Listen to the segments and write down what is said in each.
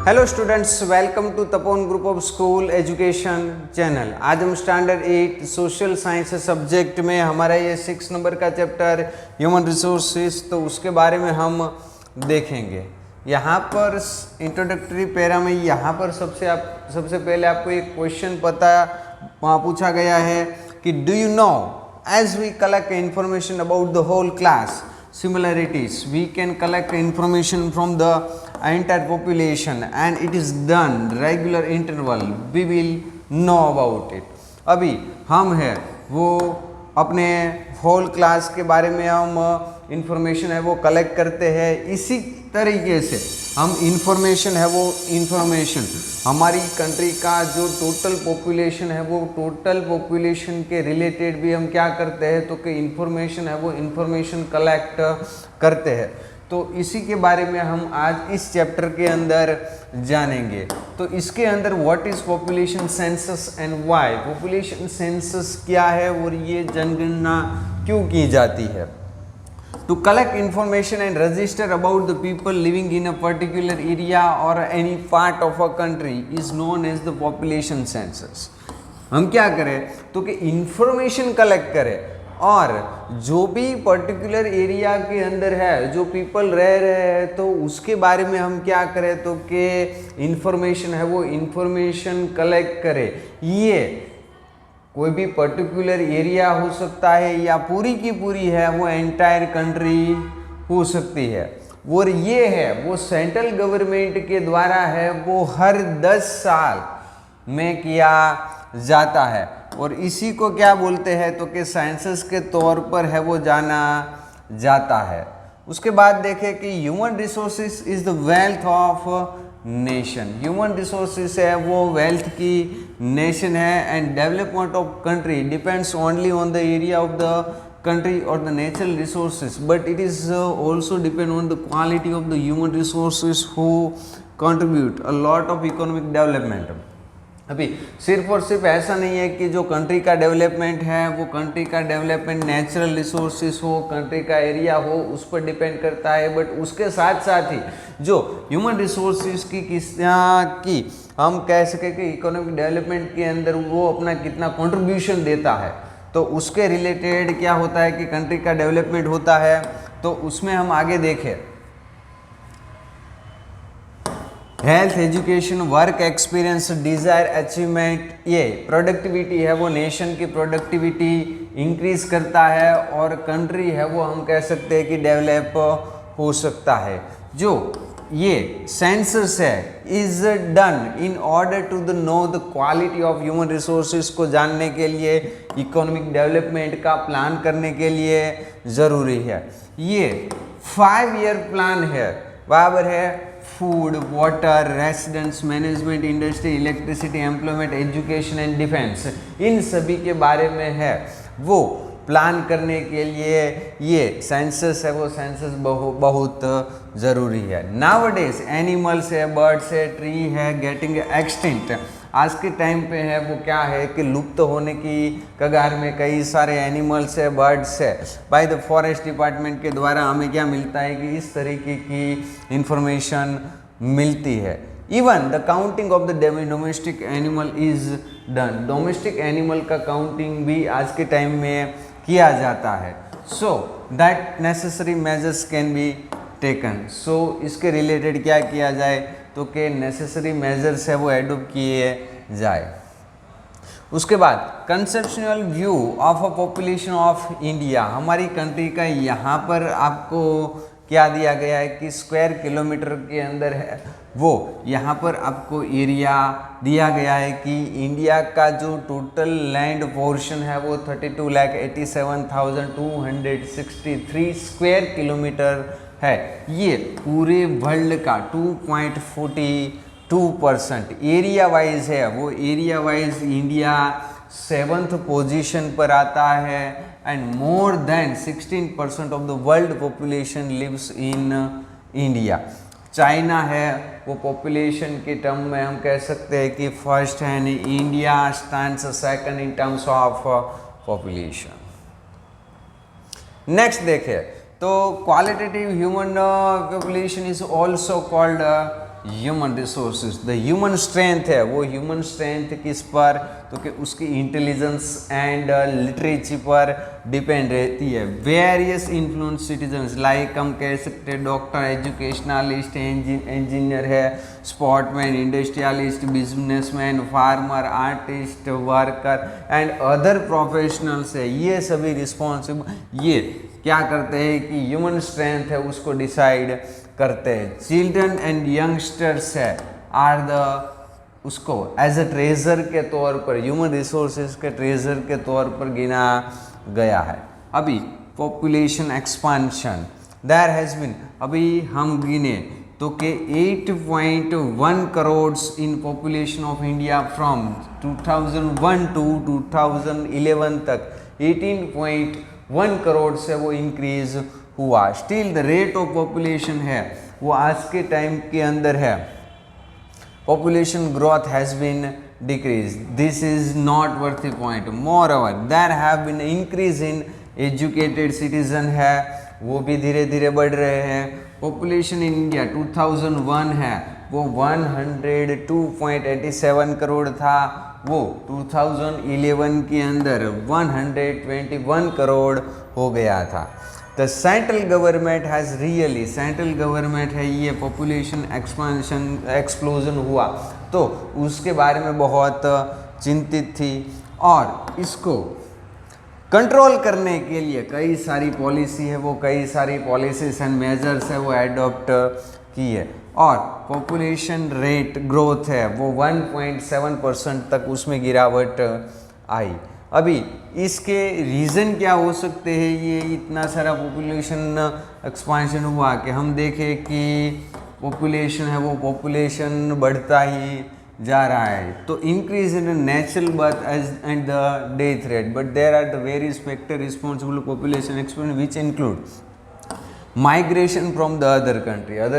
Hello students, welcome to Tapon group of school education channel. आज हम standard 8 social science subject में हमारा ये 6 नंबर का चैप्टर ह्यूमन रिसोर्सेज, तो उसके बारे में हम देखेंगे। यहाँ पर इंट्रोडक्टरी पैरा में यहाँ पर सबसे पहले आपको एक क्वेश्चन पूछा गया है कि do you know as we collect information about the whole class similarities, we can collect information from the entire population and it is done regular interval, we will know about it। अभी हम है वो अपने whole class के बारे में हम information है वो कलेक्ट करते हैं। इसी तरीके से हम इंफॉर्मेशन है वो इंफॉर्मेशन हमारी कंट्री का जो टोटल पॉपुलेशन है वो टोटल पॉपुलेशन के रिलेटेड भी हम क्या करते हैं, तो कि इंफॉर्मेशन है वो इंफॉर्मेशन कलेक्ट करते हैं। तो इसी के बारे में हम आज इस चैप्टर के अंदर जानेंगे। तो इसके अंदर what is population census and why, population census क्या है और ये जनगणना क्यों की जाती है। To collect information and register about the people living in a particular area or any part of a country is known as the population census। हम क्या करें तो कि इंफॉर्मेशन कलेक्ट करें और जो भी पर्टिकुलर एरिया के अंदर है जो पीपल रह रहे हैं तो उसके बारे में हम क्या करें तो कि इंफॉर्मेशन है वो इंफॉर्मेशन कलेक्ट करें। ये कोई भी पर्टिकुलर एरिया हो सकता है या पूरी की पूरी है वो एंटायर कंट्री हो सकती है। और ये है वो सेंट्रल गवर्नमेंट के द्वारा है वो हर 10 साल में किया जाता है और इसी को क्या बोलते हैं तो कि सेंसस के तौर पर है वो जाना जाता है। उसके बाद देखें कि human resources is the wealth of nation. Human resources है वो वेल्थ की नेशन है and development of country depends only on the area of the country or the natural resources, but it is also depend on the quality of the human resources who contribute a lot of economic development। अभी सिर्फ और सिर्फ ऐसा नहीं है कि जो country का डेवलपमेंट है वो कंट्री का डेवलपमेंट नेचुरल रिसोर्सेज हो, कंट्री का एरिया हो, उस पर डिपेंड करता है, बट उसके साथ साथ ही जो ह्यूमन रिसोर्सेज की हम कह सकें कि इकोनॉमिक डेवलपमेंट के अंदर वो अपना कितना कंट्रीब्यूशन देता है, तो उसके रिलेटेड क्या होता है कि कंट्री का डेवलपमेंट होता है। तो उसमें हम आगे देखें health, education, work experience, desire, achievement, ये प्रोडक्टिविटी है वो नेशन की प्रोडक्टिविटी इंक्रीज करता है और कंट्री है वो हम कह सकते हैं कि डेवलप हो सकता है। जो ये सेंसस है is done in order to the know the quality of human resources को जानने के लिए, इकोनॉमिक डेवलपमेंट का प्लान करने के लिए ज़रूरी है। ये 5 ईयर प्लान है, बराबर है food, water, residence, management, industry, electricity, employment, education and defence, इन सभी के बारे में है वो प्लान करने के लिए ये सेंसस है वो सेंसस बहुत ज़रूरी है। नाउअडेज एनिमल्स है, बर्ड्स है, ट्री है गेटिंग एक्सटिंक्ट। आज के टाइम पे है वो क्या है कि लुप्त होने की कगार में कई सारे एनिमल्स है, बर्ड्स है। बाय द फॉरेस्ट डिपार्टमेंट के द्वारा हमें क्या मिलता है कि इस तरीके की इंफॉर्मेशन मिलती है। Even the counting of the domestic animal is done. Domestic animal का काउंटिंग भी आज के टाइम में किया जाता है। So that necessary measures can be taken. So इसके रिलेटेड क्या किया जाए तो कि नेसेसरी मेजर्स है वो एडॉप्ट किए जाए। उसके बाद conceptional view of a population of India, हमारी कंट्री का यहाँ पर आपको क्या दिया गया है कि स्क्वायर किलोमीटर के अंदर है वो यहाँ पर आपको एरिया दिया गया है कि इंडिया का जो टोटल लैंड पोर्शन है वो 32,87,263 स्क्वायर किलोमीटर है। ये पूरे वर्ल्ड का 2.42% एरिया वाइज है वो area wise India 7th position पर आता है and more than 16% of the world population lives in India. China है वो पॉपुलेशन के टर्म में हम कह सकते हैं कि फर्स्ट है, India stands second in terms of population. Next देखें तो qualitative human population is also called human resources. The human strength है वो ह्यूमन स्ट्रेंथ किस पर, तो कि उसकी इंटेलिजेंस एंड लिटरेची पर डिपेंड रहती है। वेरियस इन्फ्लुएंस सिटीजन्स लाइक हम कह सकते हैं डॉक्टर, एजुकेशनलिस्ट, इंजीनियर है, sportsman, industrialist, businessman, farmer, artist, worker and other professionals है। ये सभी रिस्पॉन्सिबल ये क्या करते हैं कि ह्यूमन स्ट्रेंथ है उसको डिसाइड करते हैं। चिल्ड्रन एंड यंगस्टर्स है आर द उसको एज अ ट्रेजर के तौर पर, ह्यूमन रिसोर्सेज के ट्रेजर के तौर पर गिना गया है। अभी population expansion there has been, अभी हम गिने तो कि 8.1 crore in population of India from 2001 to 2011 तक 18.1 करोड़ से वो इंक्रीज हुआ। Still the rate of population है वो आज के टाइम के अंदर है population growth has been decreased. This is not worthy point. Moreover, there have been increase in educated citizen है वो भी धीरे धीरे बढ़ रहे हैं। पॉपुलेशन इन इंडिया 2001 है वो 102.87 करोड़ था, वो 2011 के अंदर 121 करोड़ हो गया था। The central government has really, central government है ये पॉपुलेशन एक्सपांशन एक्सप्लोजन हुआ तो उसके बारे में बहुत चिंतित थी और इसको कंट्रोल करने के लिए कई सारी पॉलिसी है वो, कई सारी पॉलिसीज एंड मेजर्स है वो एडॉप्ट की है और पॉपुलेशन रेट ग्रोथ है वो 1.7% तक उसमें गिरावट आई। अभी इसके रीज़न क्या हो सकते हैं, ये इतना सारा पॉपुलेशन एक्सपांशन हुआ कि हम देखें कि पॉपुलेशन है वो पॉपुलेशन बढ़ता ही जा रहा है तो increase in natural birth and the death rate, but there are the various factor responsible population expansion which include migration from the other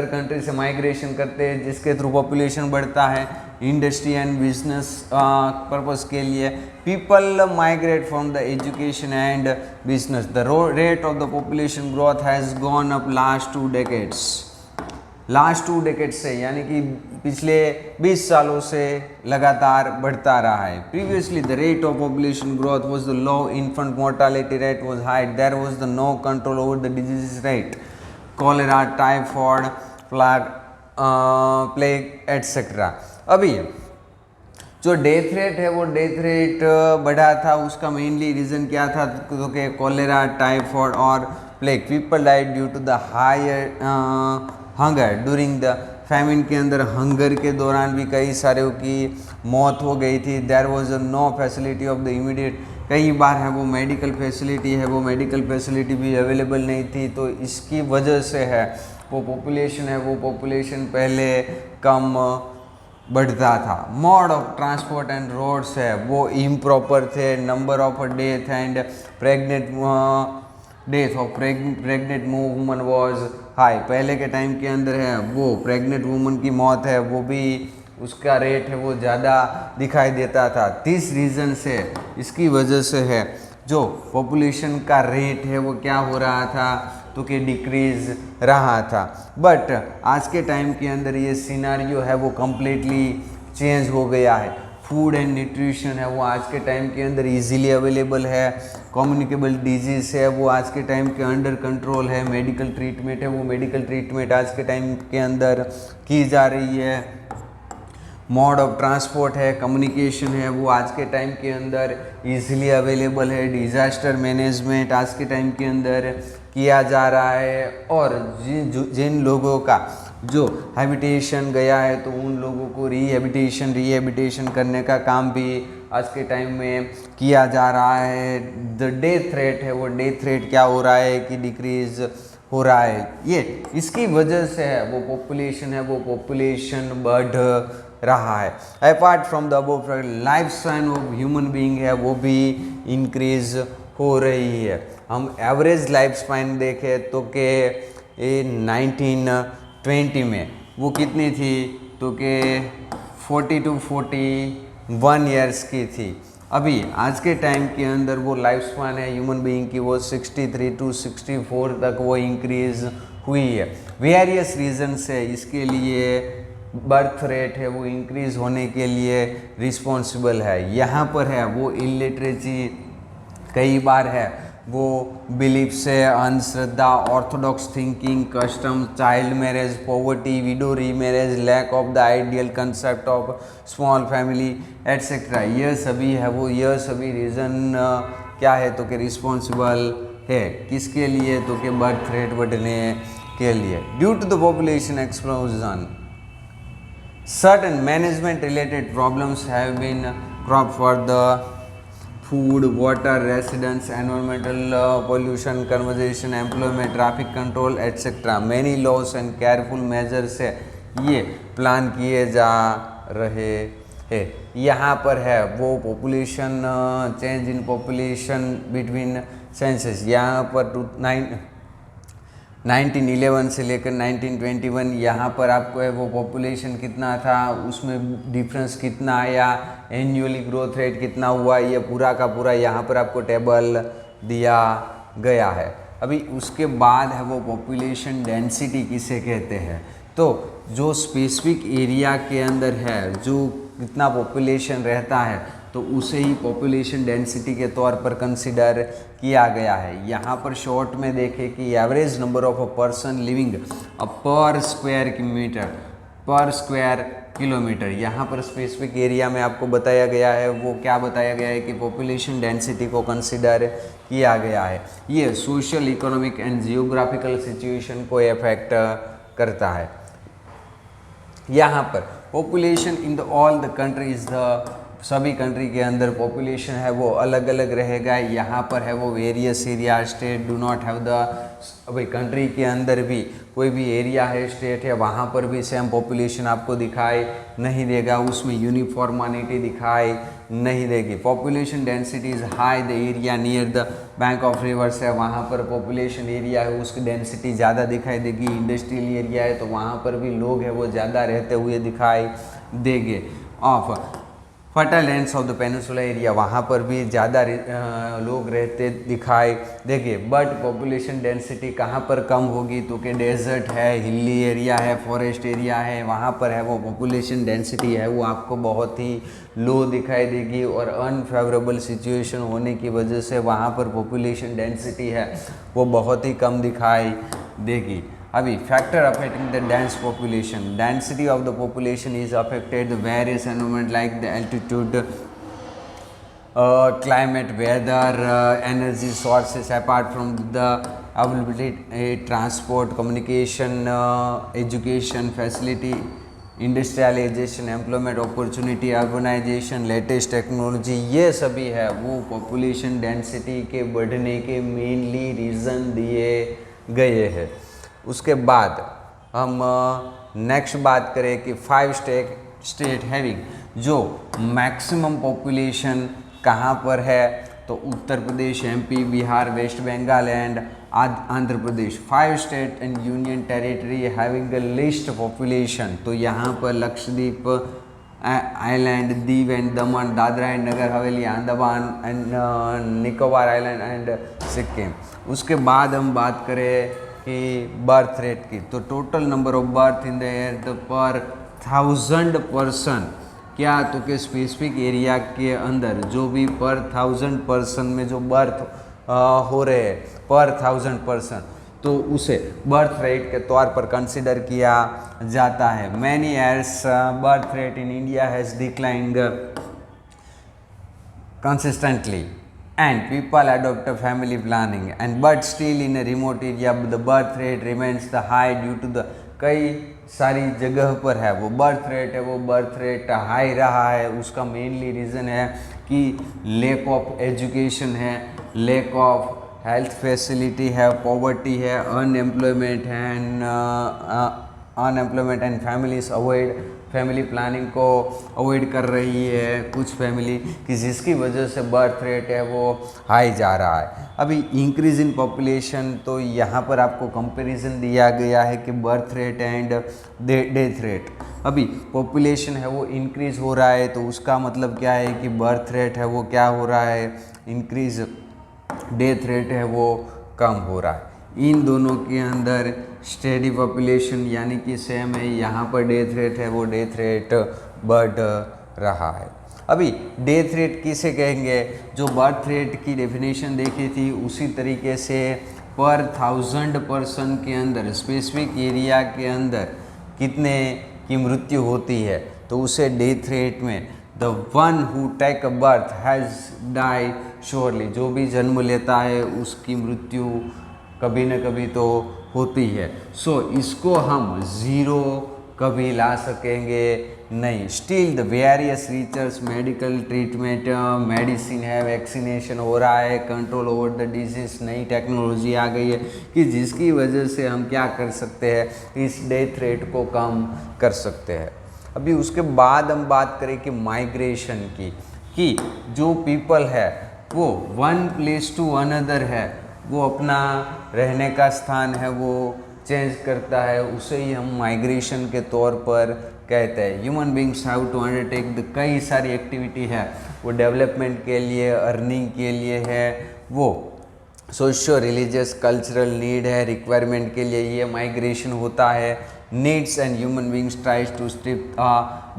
country से माइग्रेशन करते हैं जिसके थ्रू पॉपुलेशन बढ़ता है, इंडस्ट्री एंड बिजनेस पर्पस के लिए। People migrate from the education and business. The rate of the population growth has gone up last 2 decades, last 2 decades से यानी कि पिछले 20 सालों से लगातार बढ़ता रहा है। Previously the rate of population growth was the low, infant mortality rate was high, there was the no control over the disease rate, cholera, typhoid, plague etcetera. अभी जो डेथ रेट है वो डेथ रेट बढ़ा था उसका mainly reason क्या था तो कि कॉलेरा, टाइफॉइड और plague. People died due to the higher hunger during the famine के अंदर हंगर के दौरान भी कई सारों की मौत हो गई थी। There was no facility of the immediate, कई बार है वो मेडिकल फैसिलिटी है वो मेडिकल फैसिलिटी भी अवेलेबल नहीं थी तो इसकी वजह से है वो पॉपुलेशन है वो पॉपुलेशन पहले कम बढ़ता था। Mode of transport and roads है वो इम्प्रॉपर थे। Number of death and pregnant death of pregnant woman was high, पहले के टाइम के अंदर है वो प्रेग्नेंट वुमन की मौत है वो भी उसका रेट है वो ज़्यादा दिखाई देता था। 30 रीज़न से इसकी वजह से है जो पॉपुलेशन का रेट है वो क्या हो रहा था तो कि डिक्रीज रहा था। बट आज के टाइम के अंदर ये सिनारियो है वो कम्प्लीटली चेंज हो गया है। फूड एंड न्यूट्रिशन है वो आज के टाइम के अंदर इजीली अवेलेबल है। कम्युनिकेबल डिजीज़ है वो आज के टाइम के अंडर कंट्रोल है। मेडिकल ट्रीटमेंट है वो मेडिकल ट्रीटमेंट आज के टाइम के अंदर की जा रही है। मोड ऑफ ट्रांसपोर्ट है, कम्युनिकेशन है वो आज के टाइम के अंदर इजीली अवेलेबल है। डिज़ास्टर मैनेजमेंट आज के टाइम के अंदर किया जा रहा है और जिन लोगों का जो हैबिटेशन गया है तो उन लोगों को रिहेबिटेशन करने का काम भी आज के टाइम में किया जा रहा है। द डेथ रेट है वो डेथ रेट क्या हो रहा है कि डिक्रीज हो रहा है। ये इसकी वजह से है वो पॉपुलेशन है वो पॉपुलेशन बढ़ रहा है। Apart from the above life span of human being है वो भी इंक्रीज हो रही है। हम एवरेज लाइफ स्पैन देखें तो कि 1920 में वो कितनी थी तो कि 40 to 41 ईयर्स की थी। अभी आज के टाइम के अंदर वो लाइफ स्पैन है ह्यूमन बीइंग की वो 63 to 64 तक वो इंक्रीज हुई है। वेरियस रीजन से इसके लिए बर्थ रेट है वो इंक्रीज होने के लिए रिस्पॉन्सिबल है। यहाँ पर है वो इलिटरेसी कई बार है वो बिलीफ से, अंधश्रद्धा, orthodox thinking, custom, child marriage, poverty, widow remarriage, lack of the ideal concept of small family etcetera. यह सभी है वो, यह सभी रीज़न क्या है तो कि रिस्पॉन्सिबल है किसके लिए तो कि बर्थ रेट बढ़ने के लिए। Due to the population explosion certain management related problems have been cropped for the food, water, residents, environmental pollution, conservation, employment, traffic control etc. many laws and careful measures से ये plan किए जा रहे हैं। यहाँ पर है वो population change in population between census. यहाँ पर 1911 से लेकर 1921 यहाँ पर आपको है वो पॉपुलेशन कितना था, उसमें डिफरेंस कितना आया, एनुअली ग्रोथ रेट कितना हुआ, ये पूरा का पूरा यहाँ पर आपको टेबल दिया गया है। अभी उसके बाद है वो पॉपुलेशन डेंसिटी किसे कहते हैं, तो जो स्पेसिफिक एरिया के अंदर है जो कितना पॉपुलेशन रहता है तो उसे ही पॉपुलेशन डेंसिटी के तौर पर कंसिडर किया गया है। यहाँ पर शॉर्ट में देखें कि average number of a person living पर स्क्वायर किलोमीटर। यहाँ पर स्पेसिफिक एरिया में आपको बताया गया है वो क्या बताया गया है कि पॉपुलेशन डेंसिटी को कंसिडर किया गया है। ये social, economic and geographical situation को इफेक्ट करता है। यहाँ पर population in the all the countries, सभी कंट्री के अंदर पॉपुलेशन है वो अलग अलग रहेगा। यहाँ पर है वो various area, state do not have the, भाई कंट्री के अंदर भी कोई भी एरिया है, स्टेट है, वहाँ पर भी सेम पॉपुलेशन आपको दिखाई नहीं देगा, उसमें यूनिफॉर्मिटी दिखाई नहीं देगी। Population density is high the area near the bank of reverse है, वहाँ पर पॉपुलेशन एरिया है उसकी डेंसिटी ज़्यादा दिखाई देगी। इंडस्ट्रियल एरिया है तो वहाँ पर भी लोग है वो ज़्यादा रहते हुए दिखाई देंगे। Of fertile lands of the peninsula area, वहाँ पर भी ज़्यादा लोग रहते दिखाई देंगे। बट पॉपुलेशन डेंसिटी कहाँ पर कम होगी तो कि डेजर्ट है, हिली एरिया है, फॉरेस्ट एरिया है, वहाँ पर है वो पॉपुलेशन डेंसिटी है वो आपको बहुत ही लो दिखाई देगी। और अनफेवरेबल सिचुएशन होने की वजह से वहाँ पर पॉपुलेशन डेंसिटी है वो बहुत ही कम दिखाई देगी। अभी factor affecting the dense population, density of the population is affected the various environment like the altitude, climate, weather, energy sources apart from the availability, transport, communication, education facility, industrialisation, employment opportunity, urbanisation, latest technology, ये सभी है वो population density के बढ़ने के mainly reason दिए गए हैं। उसके बाद हम नेक्स्ट बात करें कि 5 स्टेट हैविंग, जो मैक्सिमम पॉपुलेशन कहाँ पर है तो Uttar Pradesh, MP, Bihar, West Bengal and Andhra Pradesh. 5 state and union territory having a list population, तो यहाँ पर Lakshadweep island, Diu and Daman, Dadra and Nagar Haveli, Andaman and Nicobar island and Sikkim. उसके बाद हम बात करें कि बर्थ रेट की, तो total number of birth in the year पर 1000 पर्सन, क्या तो कि स्पेसिफिक एरिया के अंदर जो भी पर 1000 पर्सन में जो बर्थ हो रहे हैं पर 1000 पर्सन, तो उसे बर्थ रेट के तौर पर कंसिडर किया जाता है। Many years birth rate in India has declined consistently and people adopt a family planning and but still in a remote area the birth rate remains the high due to the, कई सारी जगह पर है वो birth rate है वो birth rate high रहा है। उसका मेनली रीज़न है कि लैक ऑफ एजुकेशन है, लैक ऑफ हेल्थ फैसिलिटी है, पॉवर्टी है, unemployment and families avoid family planning को अवॉइड कर रही है कुछ फैमिली, कि जिसकी वजह से बर्थ रेट है वो हाई जा रहा है। अभी इंक्रीज इन पॉपुलेशन, तो यहाँ पर आपको कंपैरिजन दिया गया है कि birth rate and death rate. अभी पॉपुलेशन है वो इंक्रीज हो रहा है तो उसका मतलब क्या है कि बर्थ रेट है वो क्या हो रहा है, इंक्रीज, डेथ रेट है वो कम हो रहा है। इन दोनों के अंदर स्टेडी पॉपुलेशन यानी कि सेम है, यहाँ पर डेथ रेट है वो डेथ रेट बढ़ रहा है। अभी डेथ रेट किसे कहेंगे, जो बर्थ रेट की डेफिनेशन देखी थी उसी तरीके से पर 1000 पर्सन के अंदर स्पेसिफिक एरिया के अंदर कितने की मृत्यु होती है तो उसे डेथ रेट में the one who take a birth has die surely, जो भी जन्म लेता है उसकी मृत्यु कभी न कभी तो होती है। सो इसको हम ज़ीरो कभी ला सकेंगे नहीं। Still the various research, medical treatment, medicine है, वैक्सीनेशन हो रहा है, कंट्रोल ओवर द डिजीज, नई टेक्नोलॉजी आ गई है कि जिसकी वजह से हम क्या कर सकते हैं, इस डेथ रेट को कम कर सकते हैं। अभी उसके बाद हम बात करें कि माइग्रेशन की, कि जो पीपल है वो वन प्लेस टू अनदर है, वो अपना रहने का स्थान है वो चेंज करता है, उसे ही हम माइग्रेशन के तौर पर कहते हैं। Human beings have to undertake the कई सारी एक्टिविटी है, वो डेवलपमेंट के लिए, अर्निंग के लिए है, वो सोशल रिलीजियस कल्चरल नीड है, रिक्वायरमेंट के लिए ये माइग्रेशन होता है। Needs and human beings tries to strip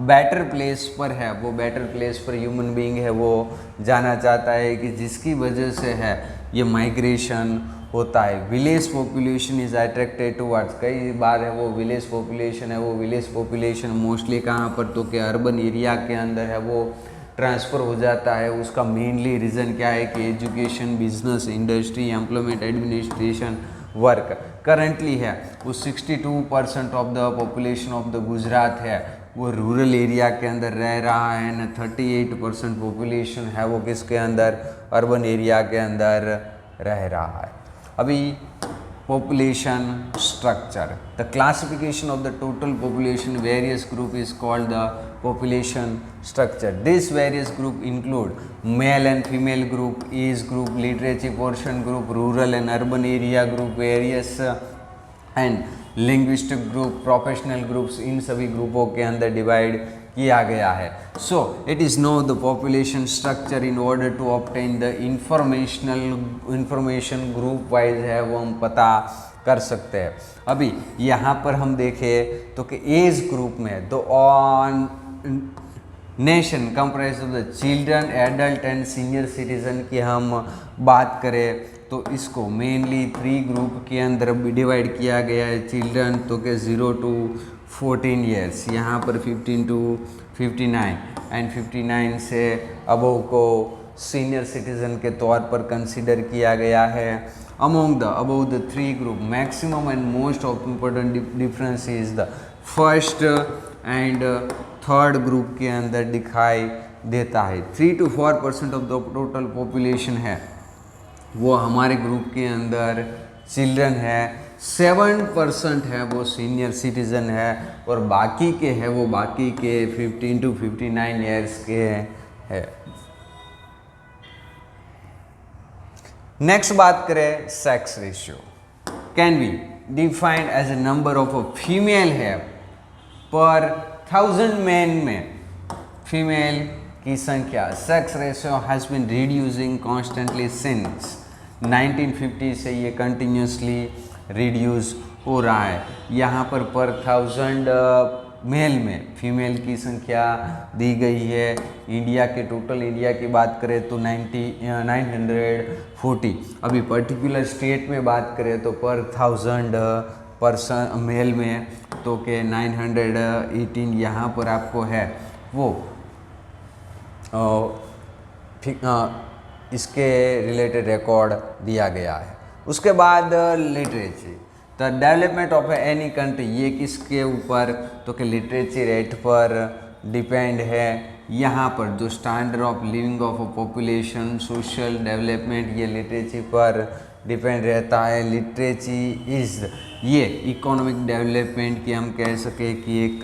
better place पर है, वो बेटर प्लेस पर ह्यूमन बींग है वो जाना चाहता है कि जिसकी वजह से है ये माइग्रेशन होता है। Village population is attracted towards, कई बार है वो विलेज पॉपुलेशन है, वो विलेज पॉपुलेशन मोस्टली कहाँ पर तो कि अर्बन एरिया के अंदर है वो ट्रांसफ़र हो जाता है। उसका मेनली रीज़न क्या है कि education, business, industry, employment, administration, work currently है वो 62% of the population of the Gujarat है वो रूरल एरिया के अंदर रह रहा है न 38% पॉपुलेशन है वो किसके अंदर, अर्बन एरिया के अंदर रह रहा है। अभी population structure, the classification of the total population various group is called the population structure. This various group include male and female group, age group, literacy portion group, rural and urban area group, various and linguistic group, professional groups, इन सभी ग्रुपों के अंदर divide किया गया है। So it is no the population structure in order to obtain the information group wise है वो हम पता कर सकते हैं। अभी यहाँ पर हम देखें तो कि एज ग्रुप में the on nation comprise of the children, adult and senior citizen की हम बात करें तो इसको मेनली 3 ग्रुप के अंदर डिवाइड किया गया है। चिल्ड्रन तो के 0 to 14 ईयर्स, यहाँ पर 15 to 59 एंड 59 से अबव को सीनियर सिटीजन के तौर पर कंसिडर किया गया है। Among the above the 3 group maximum and most of important difference is the first and third group के अंदर दिखाई देता है। 3 to 4% of the total population है वो हमारे ग्रुप के अंदर चिल्ड्रन है, 7% है वो सीनियर सिटीज़न है और बाकी के है वो बाकी के 15 to 59 ईयर्स के है। नेक्स्ट बात करें sex ratio, can be defined as a number of a female है पर 1000 मैन में फीमेल की संख्या। Sex ratio has been reducing constantly since 1950 से ये कंटिन्यूसली रिड्यूस हो रहा है। यहाँ पर 1000 मेल में फीमेल की संख्या दी गई है। इंडिया के टोटल इंडिया की बात करें तो 940। अभी पर्टिकुलर स्टेट में बात करें तो पर 1000 पर्सन मेल में तो के 918 यहाँ पर आपको है वो इसके रिलेटेड रिकॉर्ड दिया गया है। उसके बाद literature, the development of any country, ये किसके ऊपर तो कि लिटरेचर रेट पर डिपेंड है। यहाँ पर जो standard of living of a population, social development, ये लिटरेचर पर डिपेंड रहता है। लिटरेचर इज़ ये इकोनॉमिक डेवलपमेंट की हम कह सके कि एक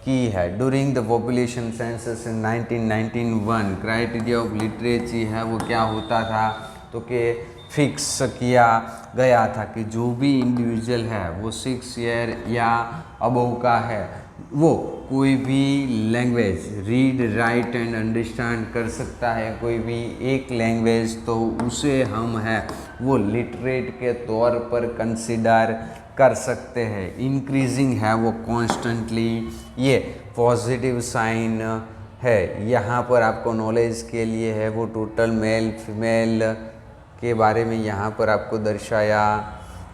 की है। During the population census in 1991 criteria of literature है वो क्या होता था तो कि फिक्स किया गया था कि जो भी इंडिविजुअल है वो 6 ईयर या अबव का है वो कोई भी language read, right and understand कर सकता है, कोई भी एक लैंग्वेज, तो उसे हम है वो लिटरेट के तौर पर कंसिडर कर सकते हैं। इंक्रीजिंग है वो कॉन्स्टेंटली, ये पॉजिटिव साइन है। यहाँ पर आपको नॉलेज के लिए है वो टोटल मेल फीमेल के बारे में यहाँ पर आपको दर्शाया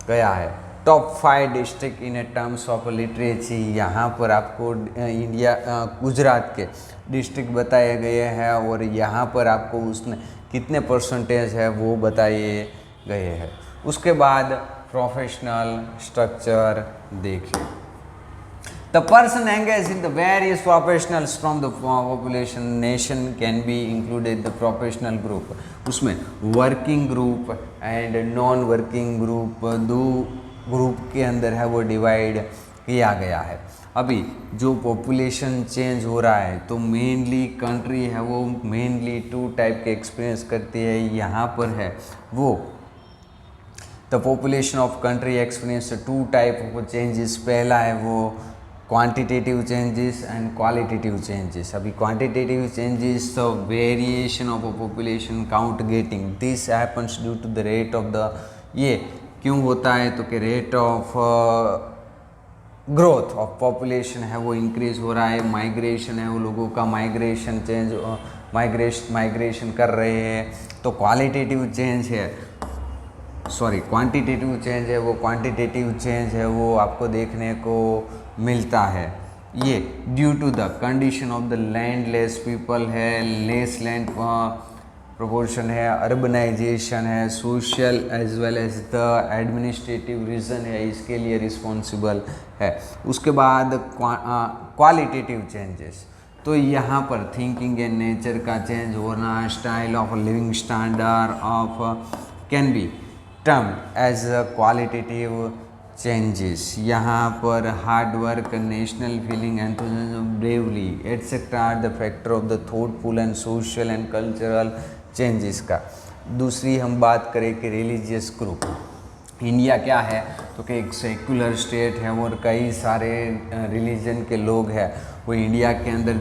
गया है। Top 5 district in terms of literacy, यहाँ पर आपको इंडिया गुजरात के डिस्ट्रिक्ट बताए गए हैं और यहाँ पर आपको उसने कितने परसेंटेज है वो बताए गए हैं। उसके बाद प्रोफेशनल स्ट्रक्चर देखिए। The person engaged in the various professionals from the population nation can be included the professional group। उसमें working group and non working group, दो ग्रुप के अंदर है वो डिवाइड किया गया है। अभी जो पॉपुलेशन चेंज हो रहा है तो मेनली कंट्री है वो मेनली 2 टाइप के एक्सपीरियंस करती है। यहाँ पर है वो the population of country experience 2 type of changes. पहला है वो quantitative changes and qualitative changes. अभी क्वांटिटेटिव चेंजेस तो variation of a population count getting, this happens due to the rate of the, ये क्यों होता है तो कि rate of growth of population है वो इंक्रीज हो रहा है। माइग्रेशन है वो लोगों का माइग्रेशन चेंज माइग्रेशन कर रहे हैं। तो क्वालिटेटिव चेंज है क्वांटिटेटिव चेंज है वो क्वांटिटेटिव चेंज है वो आपको देखने को मिलता है। ये due to the condition of the land, less people है, लेस लैंड प्रोपोर्शन है, अर्बनाइजेशन है, social as well as the administrative reason है, इसके लिए रिस्पॉन्सिबल है। उसके बाद क्वालिटेटिव चेंजेस, तो यहाँ पर थिंकिंग एंड नेचर का चेंज होना, style of living standard of can be term as qualitative changes. यहाँ पर hard work, national feeling, enthusiasm, bravely etcetera are the factor of the thoughtful and social and cultural changes का। दूसरी हम बात करें कि रिलीजियस ग्रुप, इंडिया क्या है तो कि एक सेकुलर स्टेट है और कई सारे रिलीजन के लोग हैं वो इंडिया के अंदर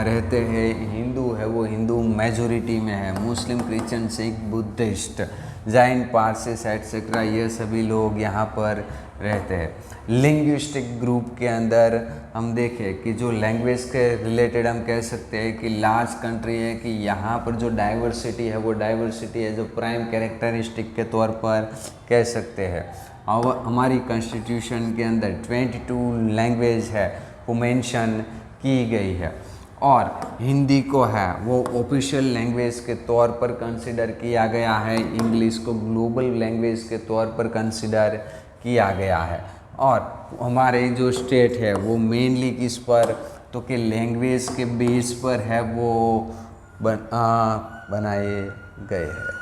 रहते हैं। हिंदू है वो हिंदू मेजोरिटी में है, मुस्लिम, Christian, Sikh, Buddhist, Jain, पारसीस etcetera, ये सभी लोग यहाँ पर रहते हैं। लिंग्विस्टिक ग्रुप के अंदर हम देखें कि जो लैंग्वेज के रिलेटेड हम कह सकते हैं कि लार्ज कंट्री है कि यहाँ पर जो डाइवर्सिटी है वो डाइवर्सिटी है जो प्राइम कैरेक्टरिस्टिक के तौर पर कह सकते हैं। और हमारी कॉन्स्टिट्यूशन के अंदर 22 लैंग्वेज है वो मेंशन की गई है और हिंदी को है वो ऑफिशियल लैंग्वेज के तौर पर कंसिडर किया गया है। इंग्लिश को ग्लोबल लैंग्वेज के तौर पर कंसिडर किया गया है। और हमारे जो स्टेट है वो मेनली किस पर तो कि लैंग्वेज के बेस पर है वो बनाए गए हैं।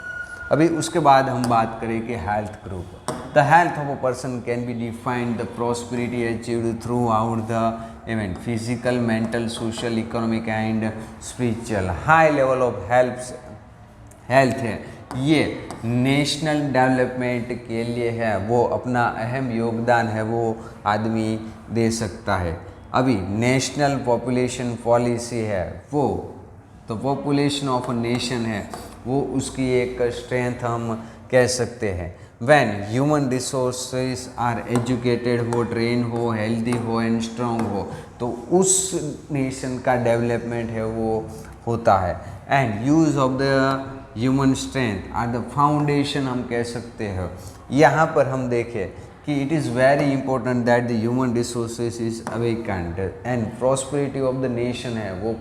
अभी उसके बाद हम बात करें कि health group, the health of a person can be defined the prosperity achieved through out the event, physical, mental, social, economic and spiritual. High level of health है ये नेशनल डेवलपमेंट के लिए है वो अपना अहम योगदान है वो आदमी दे सकता है। अभी नेशनल पॉपुलेशन पॉलिसी है वो तो पॉपुलेशन ऑफ अ नेशन है वो उसकी एक स्ट्रेंथ हम कह सकते हैं। When human resources are educated हो, ट्रेन हो, हेल्दी हो एंड स्ट्रांग हो तो उस नेशन का डेवलपमेंट है वो होता है। And use of the human strength are the foundation हम कह सकते हैं। यहाँ पर हम देखें कि it is very important that the human resources is awakened and prosperity of the nation है वो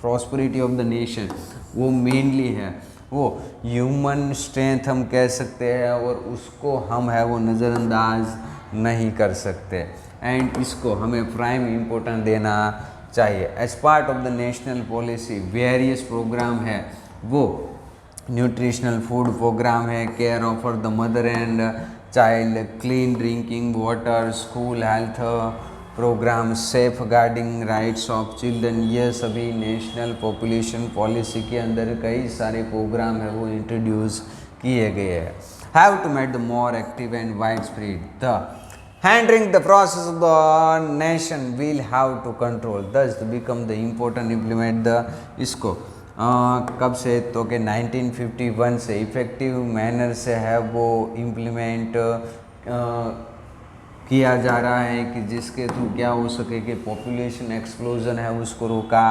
प्रॉस्पेरिटी ऑफ द नेशन वो मेनली है वो ह्यूमन स्ट्रेंथ हम कह सकते हैं और उसको हम है वो नज़रअंदाज नहीं कर सकते एंड इसको हमें प्राइम इम्पोर्टेंस देना चाहिए। As part of the national policy various programme है वो न्यूट्रिशनल फूड प्रोग्राम है, care offer the mother and child, clean drinking water, school health programme, safeguarding rights of children, ये सभी national population policy के अंदर कई सारे programme है वो इंट्रोड्यूस किए गए हैं। Have to make the more active and wide spread the handling the process of the nation will have to control this become the important implement the इसको कब से तो कि 1951 से इफ़ेक्टिव मैनर से है वो इम्प्लीमेंट किया जा रहा है कि जिसके थ्रू क्या हो सके कि पॉपुलेशन एक्सप्लोजन है उसको रोका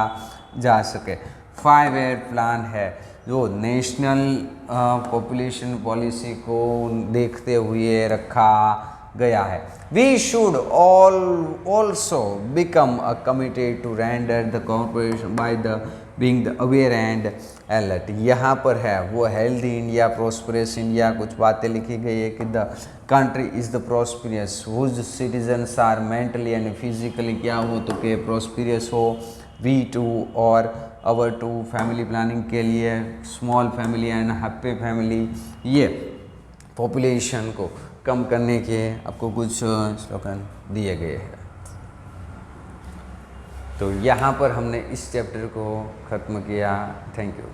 जा सके। 5 ईयर प्लान है जो नेशनल पॉपुलेशन पॉलिसी को देखते हुए रखा गया है। We should also become a committed to render the corporation by the being the aware and alert. यहाँ पर है वो हेल्दी इंडिया प्रॉस्परस इंडिया कुछ बातें लिखी गई है कि the country is the prosperous whose citizens are mentally and physically क्या हो तो कि प्रॉस्परियस हो। वी टू और अवर टू फैमिली प्लानिंग के लिए small family and happy family, ये पॉपुलेशन को कम करने के आपको कुछ स्लोगन दिए गए हैं। तो यहाँ पर हमने इस चैप्टर को ख़त्म किया। Thank you.